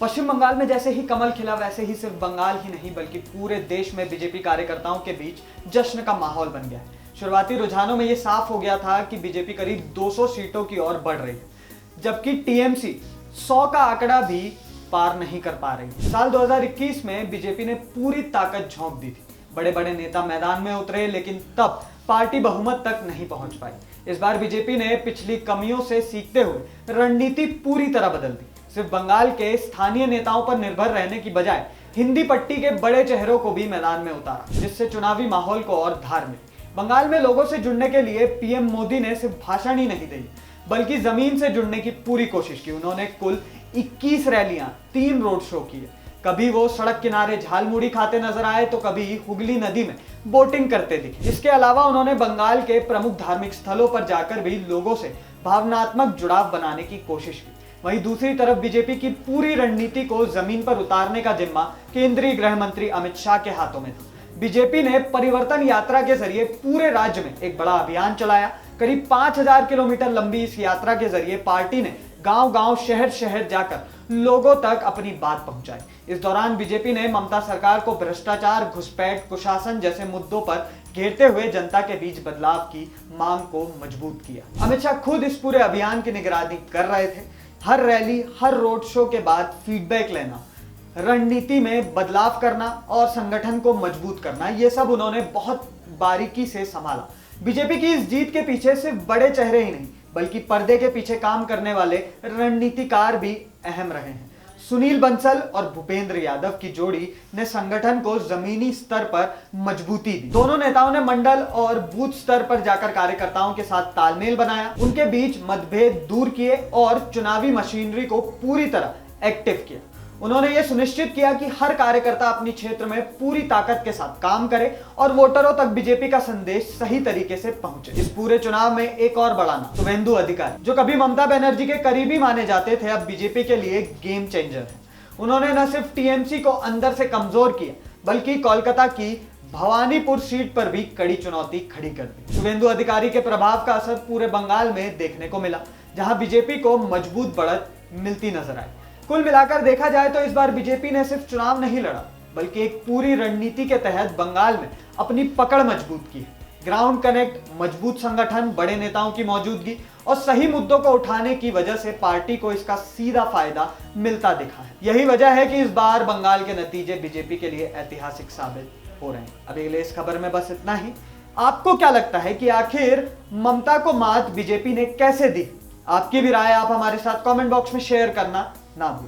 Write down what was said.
पश्चिम बंगाल में जैसे ही कमल खिला वैसे ही सिर्फ बंगाल ही नहीं बल्कि पूरे देश में बीजेपी कार्यकर्ताओं के बीच जश्न का माहौल बन गया है। शुरुआती रुझानों में यह साफ हो गया था कि बीजेपी करीब 200 सीटों की ओर बढ़ रही है, जबकि टीएमसी 100 का आंकड़ा भी पार नहीं कर पा रही है। साल 2021 में बीजेपी ने पूरी ताकत झोंक दी थी। बड़े बड़े नेता मैदान में उतरे, लेकिन तब पार्टी बहुमत तक नहीं पहुंच पाई। इस बार बीजेपी ने पिछली कमियों से सीखते हुए रणनीति पूरी तरह बदल दी। सिर्फ बंगाल के स्थानीय नेताओं पर निर्भर रहने की बजाय हिंदी पट्टी के बड़े चेहरों को भी मैदान में उतारा, जिससे चुनावी माहौल को और धार मिली। बंगाल में लोगों से जुड़ने के लिए पीएम मोदी ने सिर्फ भाषण ही नहीं दी, बल्कि जमीन से जुड़ने की पूरी कोशिश की। उन्होंने कुल 21 रैलियां, 3 रोड शो किए। कभी वो सड़क किनारे झालमुड़ी खाते नजर आए तो कभी हुगली नदी में बोटिंग करते दिखे। इसके अलावा उन्होंने बंगाल के प्रमुख धार्मिक स्थलों पर जाकर भी लोगों से भावनात्मक जुड़ाव बनाने की कोशिश की। वहीं दूसरी तरफ बीजेपी की पूरी रणनीति को जमीन पर उतारने का जिम्मा केंद्रीय गृह मंत्री अमित शाह के हाथों में था। बीजेपी ने परिवर्तन यात्रा के जरिए पूरे राज्य में एक बड़ा अभियान चलाया। करीब 5000 किलोमीटर लंबी इस यात्रा के जरिए पार्टी ने गांव-गांव, शहर-शहर जाकर लोगों तक अपनी बात पहुंचाई। इस दौरान बीजेपी ने ममता सरकार को भ्रष्टाचार, घुसपैठ, कुशासन जैसे मुद्दों पर घेरते हुए जनता के बीच बदलाव की मांग को मजबूत किया। अमित शाह खुद इस पूरे अभियान की निगरानी कर रहे थे। हर रैली, हर रोड शो के बाद फीडबैक लेना, रणनीति में बदलाव करना और संगठन को मजबूत करना, ये सब उन्होंने बहुत बारीकी से संभाला। बीजेपी की इस जीत के पीछे सिर्फ बड़े चेहरे ही नहीं बल्कि पर्दे के पीछे काम करने वाले रणनीतिकार भी अहम रहे हैं। सुनील बंसल और भूपेंद्र यादव की जोड़ी ने संगठन को जमीनी स्तर पर मजबूती दी। दोनों नेताओं ने मंडल और बूथ स्तर पर जाकर कार्यकर्ताओं के साथ तालमेल बनाया, उनके बीच मतभेद दूर किए और चुनावी मशीनरी को पूरी तरह एक्टिव किया। उन्होंने ये सुनिश्चित किया कि हर कार्यकर्ता अपनी क्षेत्र में पूरी ताकत के साथ काम करे और वोटरों तक बीजेपी का संदेश सही तरीके से पहुंचे। इस पूरे चुनाव में एक और बड़ा नाम शुभेंदु अधिकारी, जो कभी ममता बनर्जी के करीबी माने जाते थे, अब बीजेपी के लिए गेम चेंजर है। उन्होंने न सिर्फ टीएमसी को अंदर से कमजोर किया बल्कि कोलकाता की भवानीपुर सीट पर भी कड़ी चुनौती खड़ी कर दी। शुभेंदु अधिकारी के प्रभाव का असर पूरे बंगाल में देखने को मिला, जहां बीजेपी को मजबूत बढ़त मिलती नजर आई। कुल मिलाकर देखा जाए तो इस बार बीजेपी ने सिर्फ चुनाव नहीं लड़ा बल्कि एक पूरी रणनीति के तहत बंगाल में अपनी पकड़ मजबूत की है। ग्राउंड कनेक्ट, मजबूत संगठन, बड़े नेताओं की मौजूदगी और सही मुद्दों को उठाने की वजह से पार्टी को इसका सीधा फायदा मिलता दिखा है। यही वजह है कि इस बार बंगाल के नतीजे बीजेपी के लिए ऐतिहासिक साबित हो रहे हैं। अभी अगले इस खबर में बस इतना ही। आपको क्या लगता है कि आखिर ममता को मात बीजेपी ने कैसे दी? आपकी भी राय आप हमारे साथ कमेंट बॉक्स में शेयर करना ना भूलें।